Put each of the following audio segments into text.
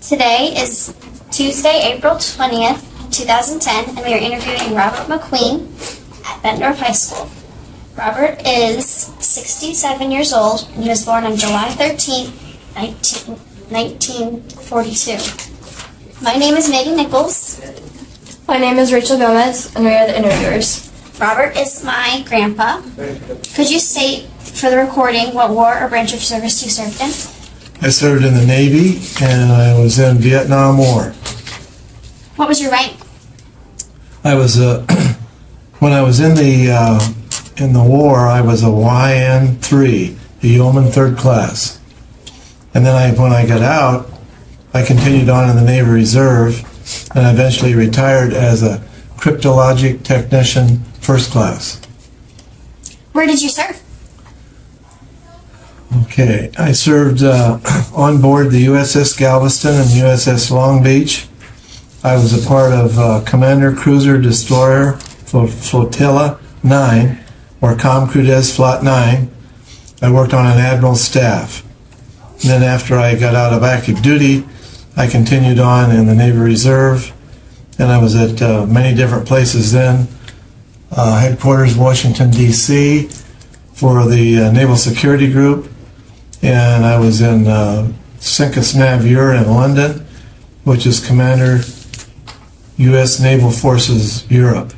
Today is Tuesday, April 20th, 2010, and we are interviewing Robert McQueen at Bettendorf High School. Robert is 67 years old and he was born on July 13th, 1942. My name is Megan Nichols. My name is Rachel Gomez, and we are the interviewers. Robert is my grandpa. Could you state for the recording what war or branch of service you served in? I served in the Navy, and I was in Vietnam War. What was your rank? I was when I was in the war, I was a YN3, a Yeoman Third Class, and then when I got out, I continued on in the Navy Reserve, and I eventually retired as a cryptologic technician, First Class. Where did you serve? Okay, I served on board the USS Galveston and USS Long Beach. I was a part of Commander Cruiser Destroyer Flotilla 9, or Com Crudez Flot 9. I worked on an admiral's staff. And then after I got out of active duty, I continued on in the Navy Reserve, and I was at many different places then. Headquarters Washington, D.C. for the Naval Security Group, and I was in Sincus Navure in London, which is Commander U.S. Naval Forces Europe.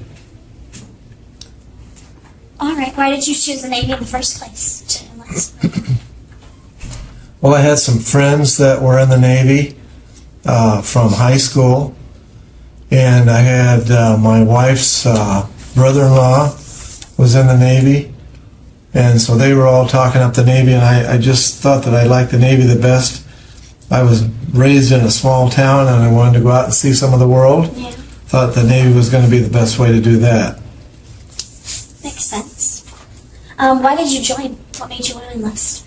All right. Why did you choose the Navy in the first place to enlist? Well, I had some friends that were in the Navy from high school, and I had my wife's brother-in-law was in the Navy, and so they were all talking up the Navy, and I just thought that I liked the Navy the best. I was raised in a small town, and I wanted to go out and see some of the world. Yeah. Thought the Navy was going to be the best way to do that. Makes sense. Why did you join? What made you want to enlist?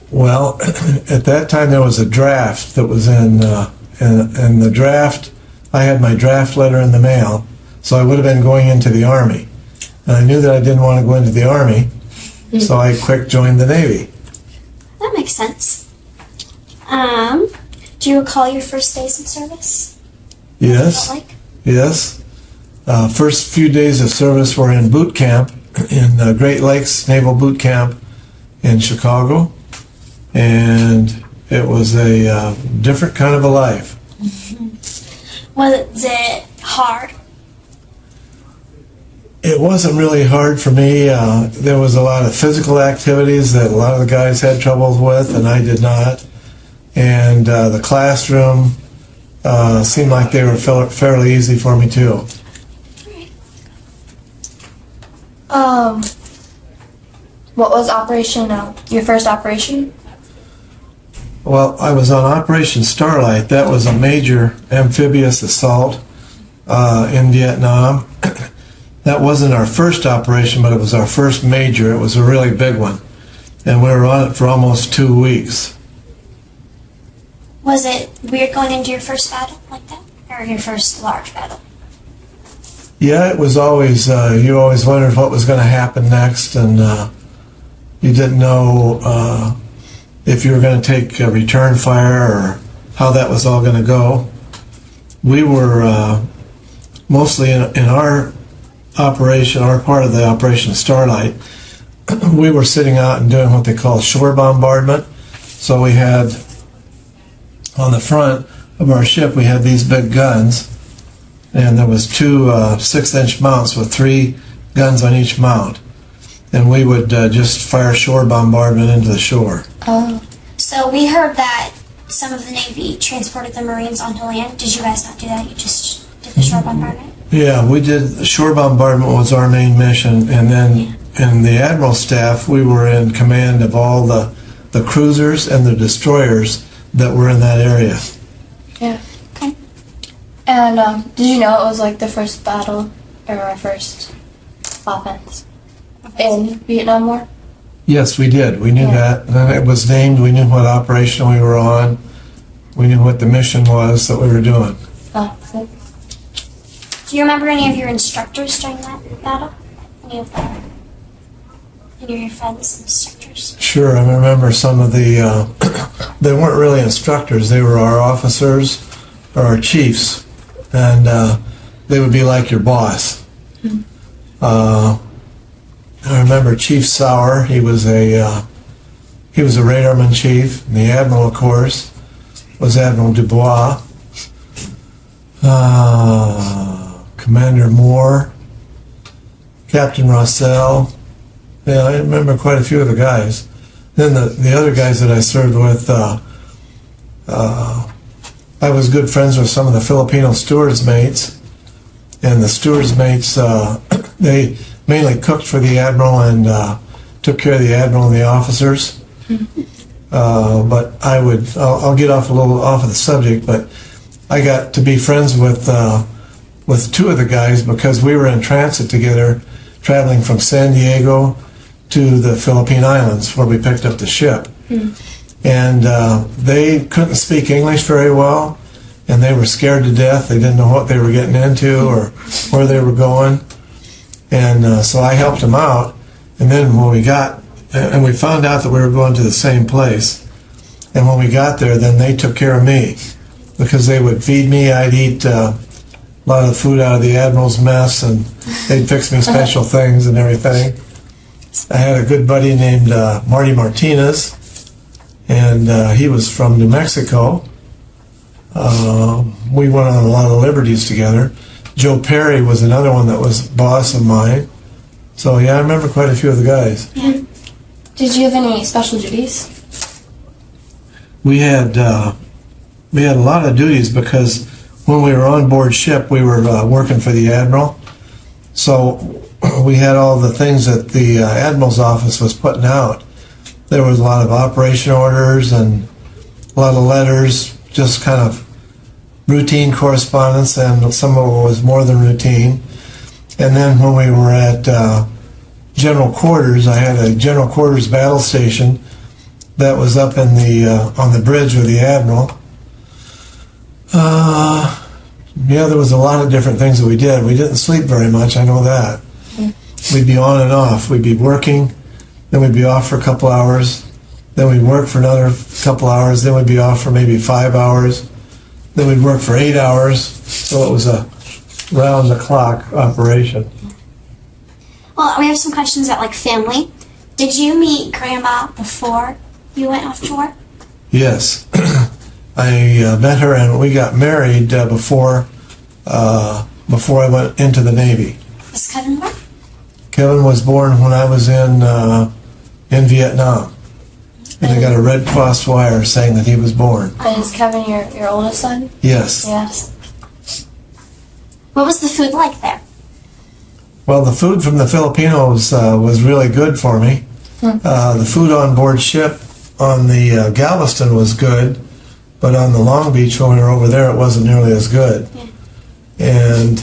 Well, at that time there was a draft that was in the draft. I had my draft letter in the mail, so I would have been going into the Army. And I knew that I didn't want to go into the Army, so I quick joined the Navy. That makes sense. Do you recall your first days in service? Yes. What it felt like? Yes. First few days of service were in boot camp, in Great Lakes Naval Boot Camp in Chicago. And it was a different kind of a life. Was it hard? It wasn't really hard for me. There was a lot of physical activities that a lot of the guys had trouble with, and I did not. And the classroom seemed like they were fairly easy for me too. What was your first operation? Well, I was on Operation Starlight. That was a major amphibious assault in Vietnam. That wasn't our first operation, but it was our first major. It was a really big one. And we were on it for almost 2 weeks. Was it weird going into your first battle like that? Or your first large battle? Yeah, it was always, you always wondered what was going to happen next, and you didn't know if you were going to take a return fire or how that was all going to go. We were mostly in our operation, our part of the Operation Starlight, we were sitting out and doing what they call shore bombardment. So we had, on the front of our ship, we had these big guns, and there was two 6-inch mounts with 3 guns on each mount. And we would just fire shore bombardment into the shore. Oh. So we heard that some of the Navy transported the Marines onto land. Did you guys not do that? You just did the shore bombardment? Yeah, we did. Shore bombardment was our main mission. And then in the Admiral staff, we were in command of all the cruisers and the destroyers that were in that area. Yeah. Okay. And did you know it was like the first battle or our first offense in Vietnam War? Yes, we did. We knew that. And it was named. We knew what operation we were on. We knew what the mission was that we were doing. Oh, good. Do you remember any of your instructors during that battle? Any of them? And your friends and instructors? Sure, I remember some of the, they weren't really instructors, they were our officers or our chiefs, and they would be like your boss. I remember Chief Sauer, he was a radarman chief, and the admiral, of course, was Admiral Dubois. Commander Moore, Captain Rossell. Yeah, I remember quite a few of the guys. Then the other guys that I served with, I was good friends with some of the Filipino stewards mates, and the stewards mates, they mainly cooked for the admiral and took care of the admiral and the officers. But I'll get off a little off of the subject, but I got to be friends with two of the guys because we were in transit together, traveling from San Diego to the Philippine Islands where we picked up the ship. And they couldn't speak English very well, and they were scared to death. They didn't know what they were getting into or where they were going. And so I helped them out. And then when we found out that we were going to the same place. And when we got there, then they took care of me because they would feed me. I'd eat a lot of food out of the Admiral's mess, and they'd fix me special things and everything. I had a good buddy named Marty Martinez, and he was from New Mexico. We went on a lot of liberties together. Joe Perry was another one that was boss of mine. So yeah, I remember quite a few of the guys. Yeah. Did you have any special duties? We had a lot of duties because when we were on board ship, we were working for the Admiral. So we had all the things that the Admiral's office was putting out. There was a lot of operation orders and a lot of letters, just kind of routine correspondence, and some of it was more than routine. And then when we were at General Quarters, I had a General Quarters battle station that was up in on the bridge with the Admiral. Yeah, there was a lot of different things that we did. We didn't sleep very much, I know that. We'd be on and off. We'd be working, then we'd be off for a couple hours, then we'd work for another couple hours, then we'd be off for maybe 5 hours, then we'd work for 8 hours. So it was a round-the-clock operation. Well, we have some questions about like family. Did you meet Grandma before you went offshore? Yes. I met her and we got married before I went into the Navy. Was Kevin born? Kevin was born when I was in Vietnam. And I got a Red Cross wire saying that he was born. And is Kevin your oldest son? Yes. Yes. What was the food like there? Well, the food from the Filipinos was really good for me. The food on board ship on the Galveston was good, but on the Long Beach when we were over there, it wasn't nearly as good. Yeah. And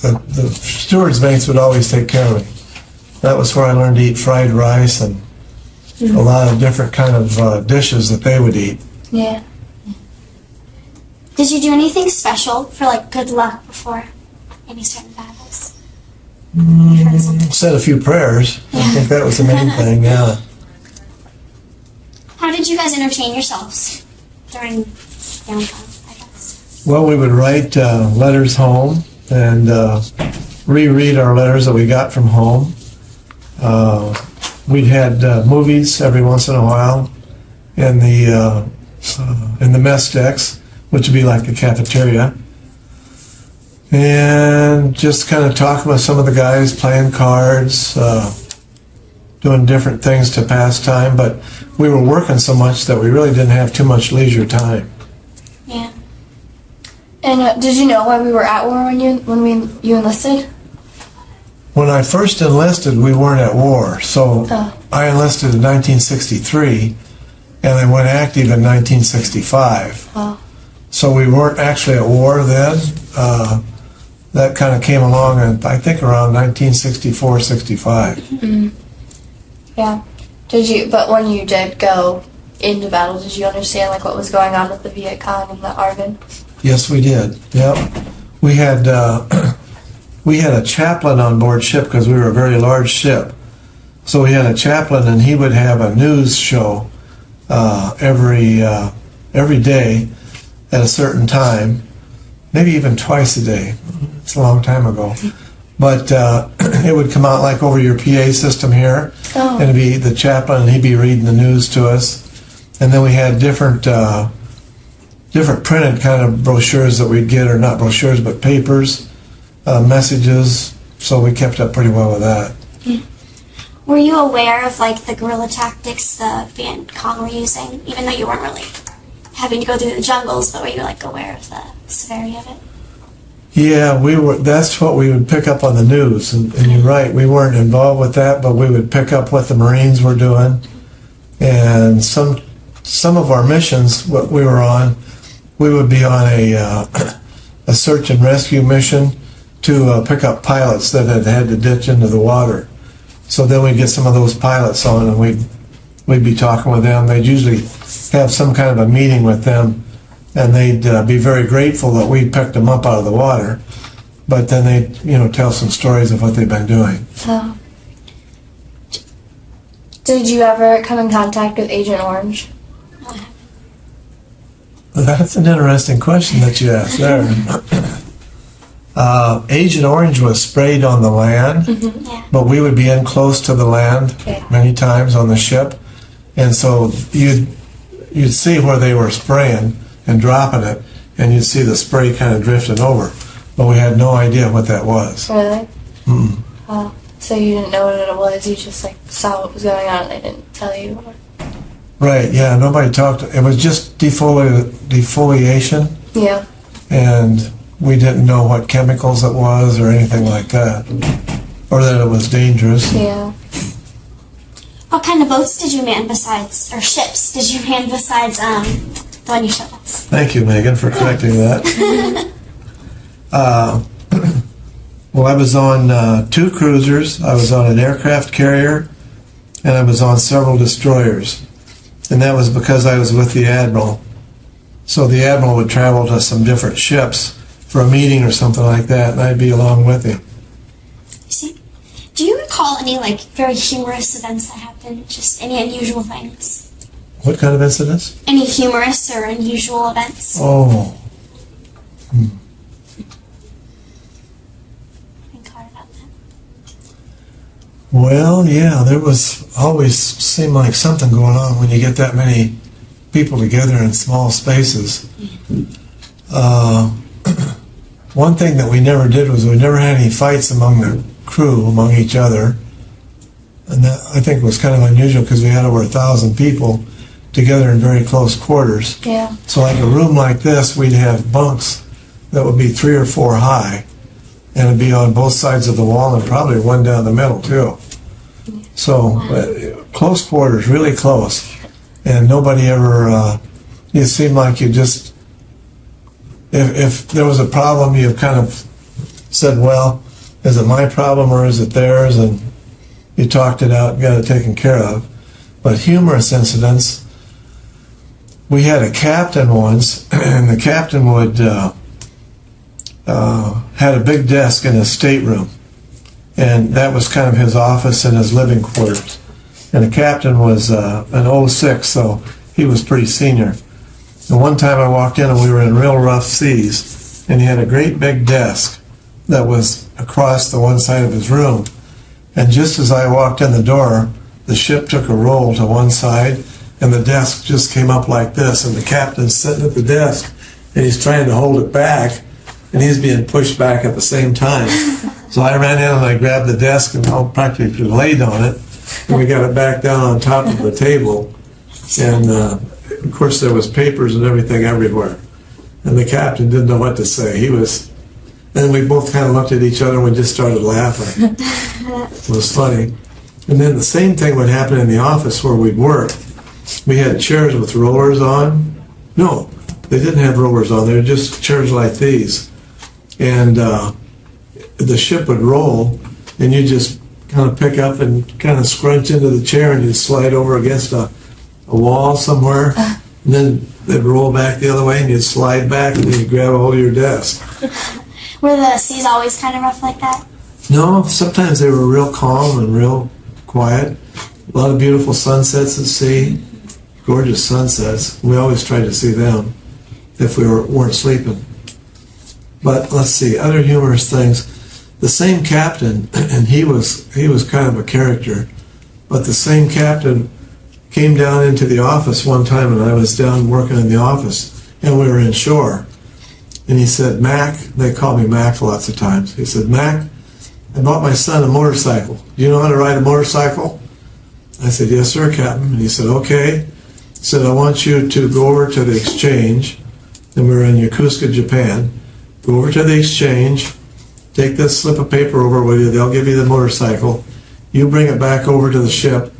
the steward's mates would always take care of me. That was where I learned to eat fried rice and a lot of different kind of dishes that they would eat. Yeah. Did you do anything special for like good luck before any certain battles? Said a few prayers. I think that was the main thing, yeah. How did you guys entertain yourselves during downtime, I guess? Well, we would write letters home and reread our letters that we got from home. We'd had movies every once in a while in the mess decks, which would be like the cafeteria. And just kind of talking with some of the guys, playing cards, doing different things to pass time. But we were working so much that we really didn't have too much leisure time. Yeah. And did you know why we were at war when you enlisted? When I first enlisted, we weren't at war. So I enlisted in 1963, and I went active in 1965. Oh. So we weren't actually at war then. That kind of came along, I think around 1964, 65. Mm-hmm. Yeah. But when you did go into battle, did you understand like what was going on with the Viet Cong and the ARVN? Yes, we did. Yep. We had a chaplain on board ship because we were a very large ship. So we had a chaplain, and he would have a news show every day at a certain time, maybe even twice a day. It's a long time ago. But it would come out like over your PA system here, and it'd be the chaplain, and he'd be reading the news to us. And then we had different printed kind of brochures that we'd get, or not brochures, but papers, messages. So we kept up pretty well with that. Were you aware of like the guerrilla tactics the Viet Cong were using, even though you weren't really having to go through the jungles, but were you like aware of the severity of it? Yeah, we were. That's what we would pick up on the news, and you're right. We weren't involved with that, but we would pick up what the Marines were doing, and some of our missions, what we were on, we would be on a search and rescue mission to pick up pilots that had to ditch into the water. So then we'd get some of those pilots on, and we'd be talking with them. They'd usually have some kind of a meeting with them, and they'd be very grateful that we picked them up out of the water. But then they'd, tell some stories of what they've been doing. So, did you ever come in contact with Agent Orange? That's an interesting question that you asked there. Agent Orange was sprayed on the land, Yeah. but we would be in close to the land many times on the ship, and so you'd see where they were spraying and dropping it, and you'd see the spray kind of drifting over, but we had no idea what that was. Really? Mm. So you didn't know what it was, you just saw what was going on and they didn't tell you? Right, yeah, nobody talked. It was just defoliation, Yeah. and we didn't know what chemicals it was or anything like that, or that it was dangerous. Yeah. What kind of boats did you man besides, or ships did you man besides the one you showed us? Thank you, Megan, for correcting that. Well, I was on 2 cruisers, I was on an aircraft carrier, and I was on several destroyers. And that was because I was with the Admiral. So the Admiral would travel to some different ships for a meeting or something like that, and I'd be along with him. See, do you recall any like very humorous events that happened? Just any unusual things? What kind of incidents? Any humorous or unusual events? Oh, Think hard about that. well, yeah, there was always seemed like something going on when you get that many people together in small spaces. One thing that we never did was we never had any fights among the crew, among each other. And that, I think, was kind of unusual because we had over 1,000 people together in very close quarters. Yeah. So like a room like this, we'd have bunks that would be 3 or 4 high, and it'd be on both sides of the wall and probably one down the middle too. So close quarters, really close, and nobody ever. It seemed like you just, if there was a problem, you kind of said, "Well, is it my problem or is it theirs?" And you talked it out and got it taken care of. But humorous incidents. We had a captain once, and the captain would had a big desk in his stateroom, and that was kind of his office and his living quarters. And the captain was an 06, so he was pretty senior. And one time I walked in and we were in real rough seas, and he had a great big desk that was across the one side of his room. And just as I walked in the door, the ship took a roll to one side, and the desk just came up like this, and the captain's sitting at the desk, and he's trying to hold it back, and he's being pushed back at the same time. So I ran in and I grabbed the desk and practically laid on it, and we got it back down on top of the table. And of course there was papers and everything everywhere. And the captain didn't know what to say. And we both kind of looked at each other and we just started laughing. It was funny. And then the same thing would happen in the office where we'd work. We had chairs with rollers on. No, they didn't have rollers on. They were just chairs like these. And the ship would roll, and you just kind of pick up and kind of scrunch into the chair, and you'd slide over against a wall somewhere. And then they'd roll back the other way, and you'd slide back, and then you'd grab a hold of your desk. Were the seas always kind of rough like that? No, sometimes they were real calm and real quiet. A lot of beautiful sunsets at sea, gorgeous sunsets. We always tried to see them if we weren't sleeping. But let's see, other humorous things. The same captain, and he was kind of a character, but the same captain came down into the office one time, and I was down working in the office, and we were inshore. And he said, Mac, they call me Mac lots of times. He said, Mac, I bought my son a motorcycle. Do you know how to ride a motorcycle? I said, yes, sir, Captain. And he said, okay. He said, I want you to go over to the exchange, and we were in Yokosuka, Japan. Go over to the exchange, take this slip of paper over with you. They'll give you the motorcycle. You bring it back over to the ship,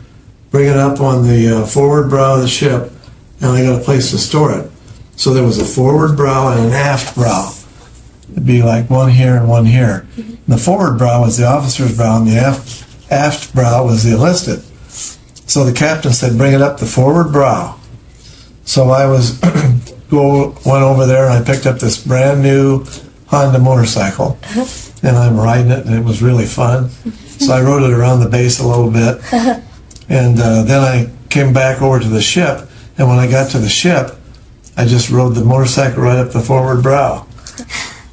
bring it up on the forward brow of the ship, and I got a place to store it. So there was a forward brow and an aft brow. It'd be like one here and one here. And the forward brow was the officer's brow, and the aft brow was the enlisted. So the captain said, bring it up the forward brow. So I went over there and I picked up this brand new Honda motorcycle, and I'm riding it, and it was really fun. So I rode it around the base a little bit, and then I came back over to the ship, and when I got to the ship, I just rode the motorcycle right up the forward brow.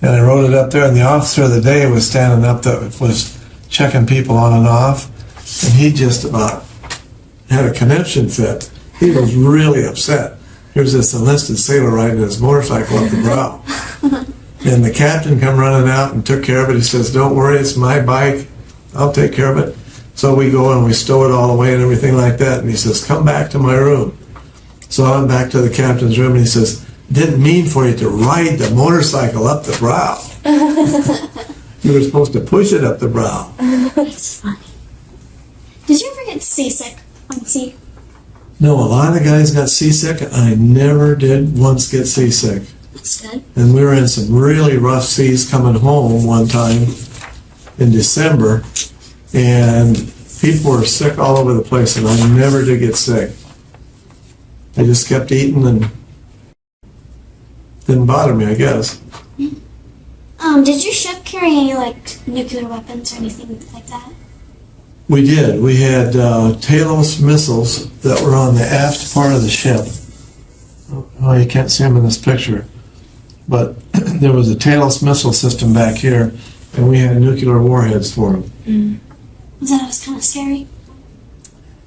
And I rode it up there, and the officer of the day was standing up that was checking people on and off, and he just about had a conniption fit. He was really upset. Here's this enlisted sailor riding his motorcycle up the brow. And the captain come running out and took care of it. He says, don't worry, it's my bike. I'll take care of it. So we go and we stow it all away and everything like that. And he says, come back to my room. So I'm back to the captain's room, and he says, didn't mean for you to ride the motorcycle up the brow. You were supposed to push it up the brow. That's funny. Did you ever get seasick on sea? No, a lot of the guys got seasick. I never did once get seasick. That's good. And we were in some really rough seas coming home one time in December, and people were sick all over the place, and I never did get sick. I just kept eating, and didn't bother me, I guess. Did your ship carry any like nuclear weapons or anything like that? We did. We had Talos missiles that were on the aft part of the ship. Oh, you can't see them in this picture. But there was a Talos missile system back here, and we had nuclear warheads for them. That was kind of scary.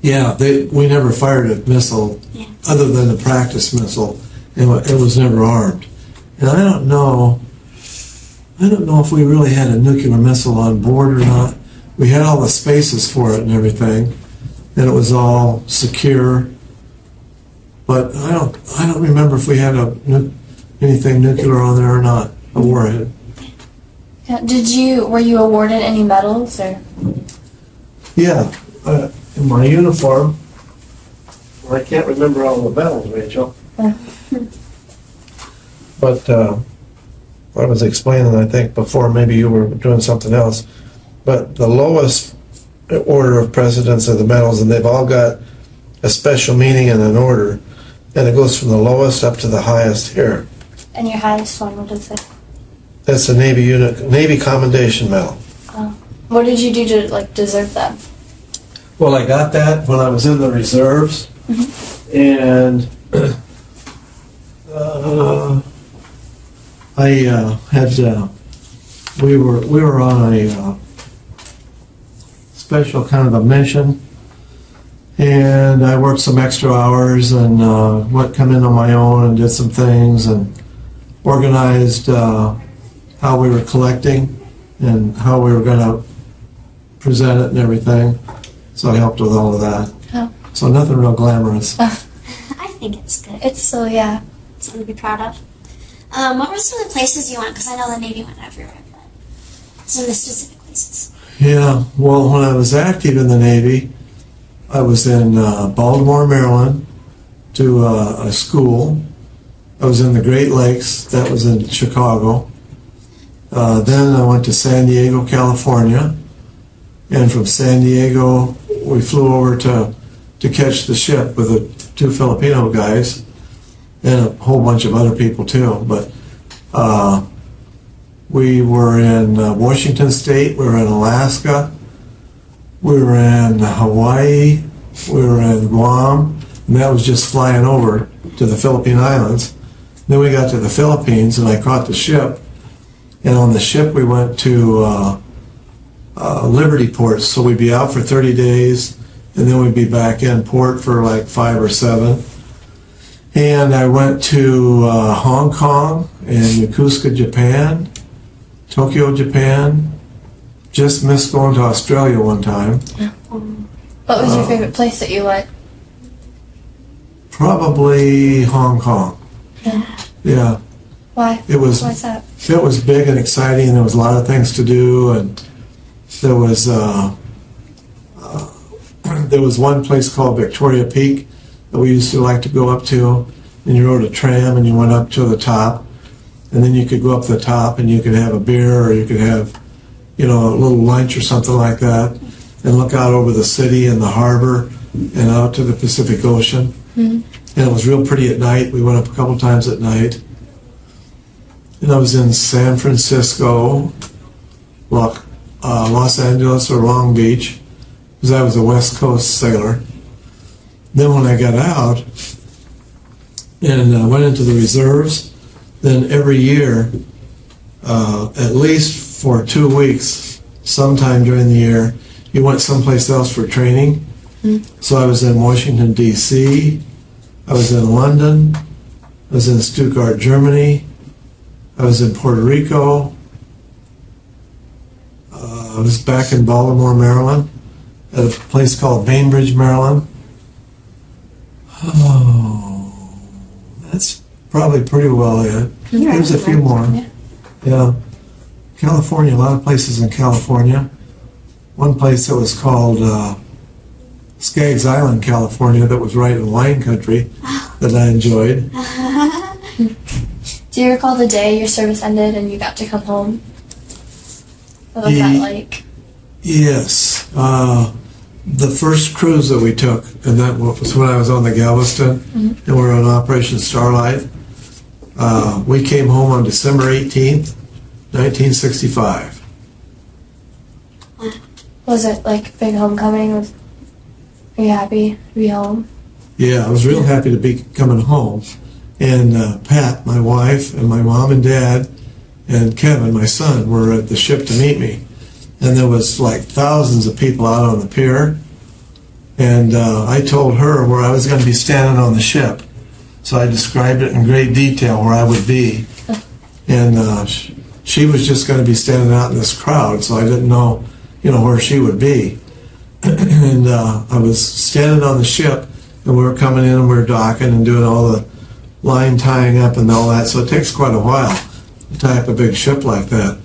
Yeah, we never fired a missile other than the practice missile, and it was never armed. And I don't know if we really had a nuclear missile on board or not. We had all the spaces for it and everything, and it was all secure. But I don't remember if we had anything nuclear on there or not, a warhead. Yeah, were you awarded any medals or? Yeah, in my uniform. Well, I can't remember all the medals, Rachel. But I was explaining, I think, before, maybe you were doing something else. But the lowest order of precedence are the medals, and they've all got a special meaning and an order. And it goes from the lowest up to the highest here. And your highest one, what is it? That's the Navy Commendation Medal. Oh. What did you do to like deserve that? Well, I got that when I was in the reserves, and we were on a special kind of a mission, and I worked some extra hours and come in on my own and did some things and organized how we were collecting and how we were going to present it and everything. So I helped with all of that. Oh. So nothing real glamorous. I think it's good. It's so, yeah. Something to be proud of. What were some of the places you went? Because I know the Navy went everywhere, but some of the specific places. Yeah, well, when I was active in the Navy, I was in Baltimore, Maryland, to a school. I was in the Great Lakes. That was in Chicago. Then I went to San Diego, California. And from San Diego, we flew over to catch the ship with the two Filipino guys and a whole bunch of other people too. But we were in Washington State, we were in Alaska, we were in Hawaii, we were in Guam, and that was just flying over to the Philippine Islands. Then we got to the Philippines, and I caught the ship. And on the ship, we went to Liberty Port, so we'd be out for 30 days, and then we'd be back in port for like 5 or 7. And I went to Hong Kong and Yokosuka, Japan, Tokyo, Japan. Just missed going to Australia one time. What was your favorite place that you went? Probably Hong Kong. Yeah. Why? Why's that? It was big and exciting, and there was a lot of things to do, and there was one place called Victoria Peak that we used to like to go up to, and you rode a tram and you went up to the top, and then you could go up the top and you could have a beer, or you could have, a little lunch or something like that, and look out over the city and the harbor and out to the Pacific Ocean. Mm-hmm. And it was real pretty at night. We went up a couple times at night. And I was in San Francisco, Los Angeles, or Long Beach, because I was a West Coast sailor. Then when I got out and went into the reserves, then every year, at least for 2 weeks, sometime during the year, you went someplace else for training. Mm-hmm. So I was in Washington, D.C., I was in London, I was in Stuttgart, Germany, I was in Puerto Rico, I was back in Baltimore, Maryland, at a place called Bainbridge, Maryland. Oh, that's probably pretty well it. There's a few more. Yeah. California, a lot of places in California. One place that was called Skaggs Island, California, that was right in wine country that I enjoyed. Do you recall the day your service ended and you got to come home? What was that like? Yes. The first cruise that we took, and that was when I was on the Galveston, and we were on Operation Starlight. We came home on December 18th, 1965. Was it like big homecoming? Were you happy to be home? Yeah, I was real happy to be coming home. And Pat, my wife, and my mom and dad, and Kevin, my son, were at the ship to meet me. And there was like thousands of people out on the pier. And I told her where I was going to be standing on the ship. So I described it in great detail where I would be. And she was just going to be standing out in this crowd, so I didn't know, where she would be. And I was standing on the ship, and we were coming in and we were docking and doing all the line tying up and all that, so it takes quite a while to tie up a big ship like that.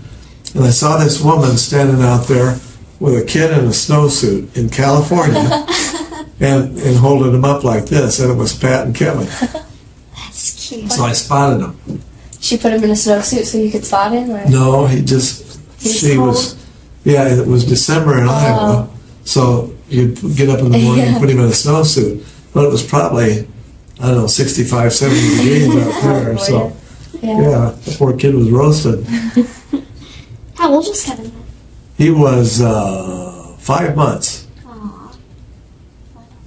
And I saw this woman standing out there with a kid in a snowsuit in California and holding him up like this, and it was Pat and Kevin. That's cute. So I spotted him. She put him in a snowsuit so you could spot him? Or? No, it was December in Iowa, so you'd get up in the morning and put him in a snowsuit. But it was probably, 65, 70 degrees out there, so yeah, the poor kid was roasted. How old was Kevin? He was 5 months. Aww.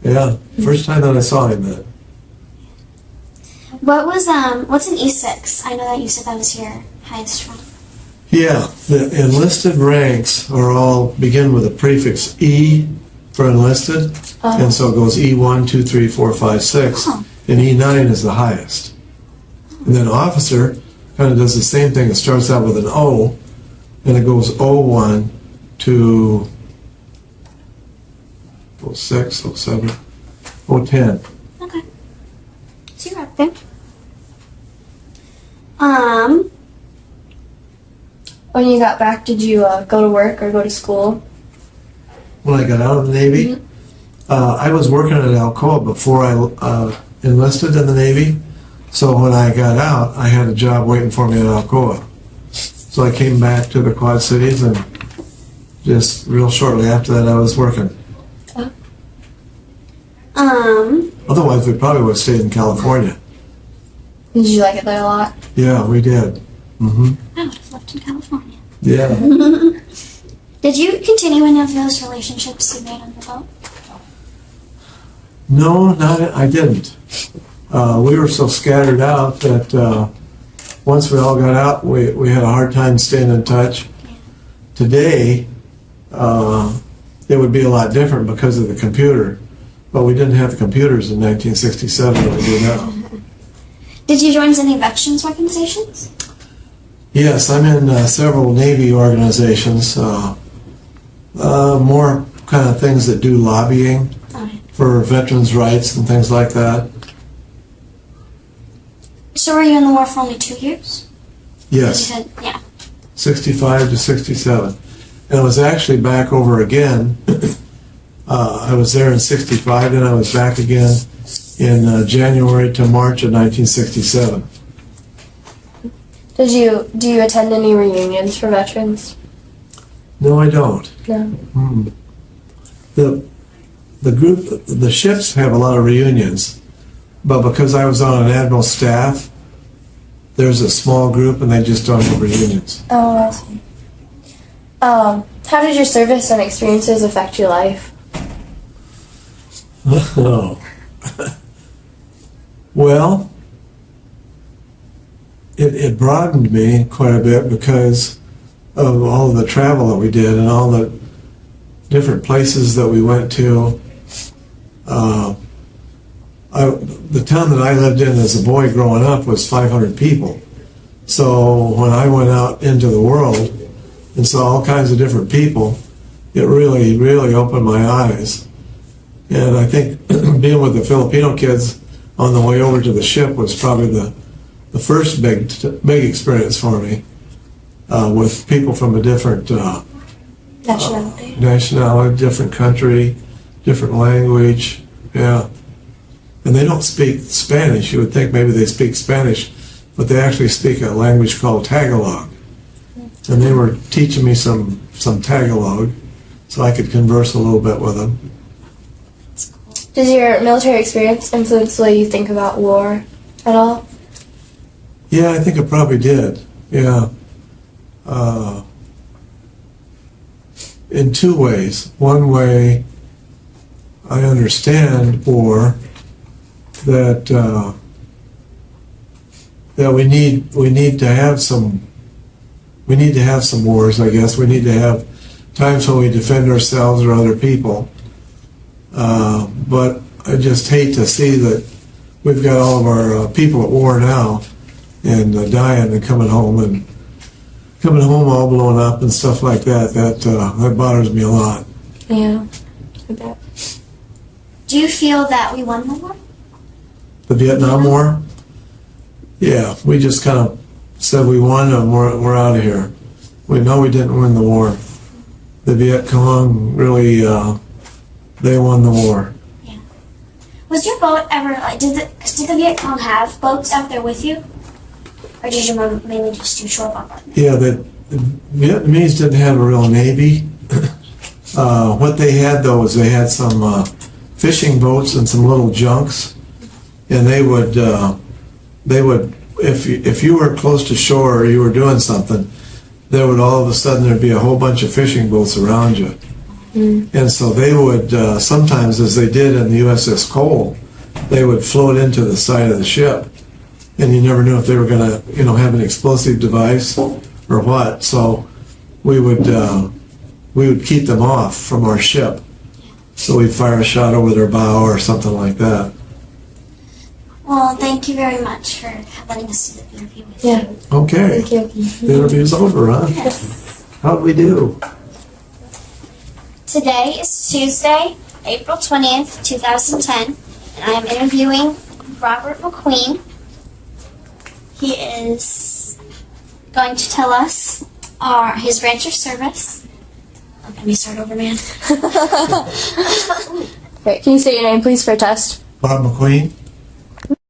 Yeah, first time that I saw him then. What's an E6? I know that you said that was your highest rank. Yeah, the enlisted ranks all begin with a prefix E for enlisted, and so it goes E1, 2, 3, 4, 5, 6, and E9 is the highest. And then officer kind of does the same thing. It starts out with an O, and it goes O1 to 06, 07, 010. Okay. So you're up there. When you got back, did you go to work or go to school? When I got out of the Navy, I was working at Alcoa before I enlisted in the Navy. So when I got out, I had a job waiting for me at Alcoa. So I came back to the Quad Cities, and just real shortly after that, I was working. Otherwise, we probably would have stayed in California. Did you like it there a lot? Yeah, we did. Mm-hmm. I would have lived in California. Yeah. Did you continue any of those relationships you made on the boat? No, I didn't. We were so scattered out that once we all got out, we had a hard time staying in touch. Today, it would be a lot different because of the computer, but we didn't have the computers in 1967 that we do now. Did you join any veterans organizations? Yes, I'm in several Navy organizations, more kind of things that do lobbying for veterans' rights and things like that. So were you in the war for only 2 years? Yes, You said, yeah. 65 to 67. And I was actually back over again. I was there in 65, then I was back again in January to March of 1967. Do you attend any reunions for veterans? No, I don't. No. The ships have a lot of reunions, but because I was on an admiral staff, there's a small group and they just don't have reunions. Oh, I see. How did your service and experiences affect your life? Oh. Well, it broadened me quite a bit because of all the travel that we did and all the different places that we went to. The town that I lived in as a boy growing up was 500 people. So when I went out into the world and saw all kinds of different people, it really, really opened my eyes. And I think being with the Filipino kids on the way over to the ship was probably the first big experience for me, with people from a different nationality, different country, different language, yeah. And they don't speak Spanish. You would think maybe they speak Spanish, but they actually speak a language called Tagalog. And they were teaching me some Tagalog so I could converse a little bit with them. Does your military experience influence the way you think about war at all? Yeah, I think it probably did. Yeah. In two ways. One way, I understand war, that we need to have some wars, I guess. We need to have times when we defend ourselves or other people. But I just hate to see that we've got all of our people at war now and dying and coming home all blown up and stuff like that. That bothers me a lot. Yeah, I bet. Do you feel that we won the war? The Vietnam War? Yeah, we just kind of said we won and we're out of here. We know we didn't win the war. The Viet Cong really, they won the war. Yeah. Was your boat ever, did the Viet Cong have boats out there with you? Or did you mainly just do shore bombardment? Yeah, the Vietnamese didn't have a real navy. What they had though was they had some fishing boats and some little junks, and they would if you were close to shore or you were doing something, there would all of a sudden there'd be a whole bunch of fishing boats around you. And so they would sometimes, as they did in the USS Cole, they would float into the side of the ship, and you never knew if they were going to have an explosive device or what. So we would keep them off from our ship. So we'd fire a shot over their bow or something like that. Well, thank you very much for letting us do the interview with Yeah. you. Okay. Thank you. The interview's over, huh? Yes. How'd we do? Today is Tuesday, April 20th, 2010, and I am interviewing Robert McQueen. He is going to tell us his branch of service. Let me start over, man. Great. Can you say your name, please, for a test? Bob McQueen?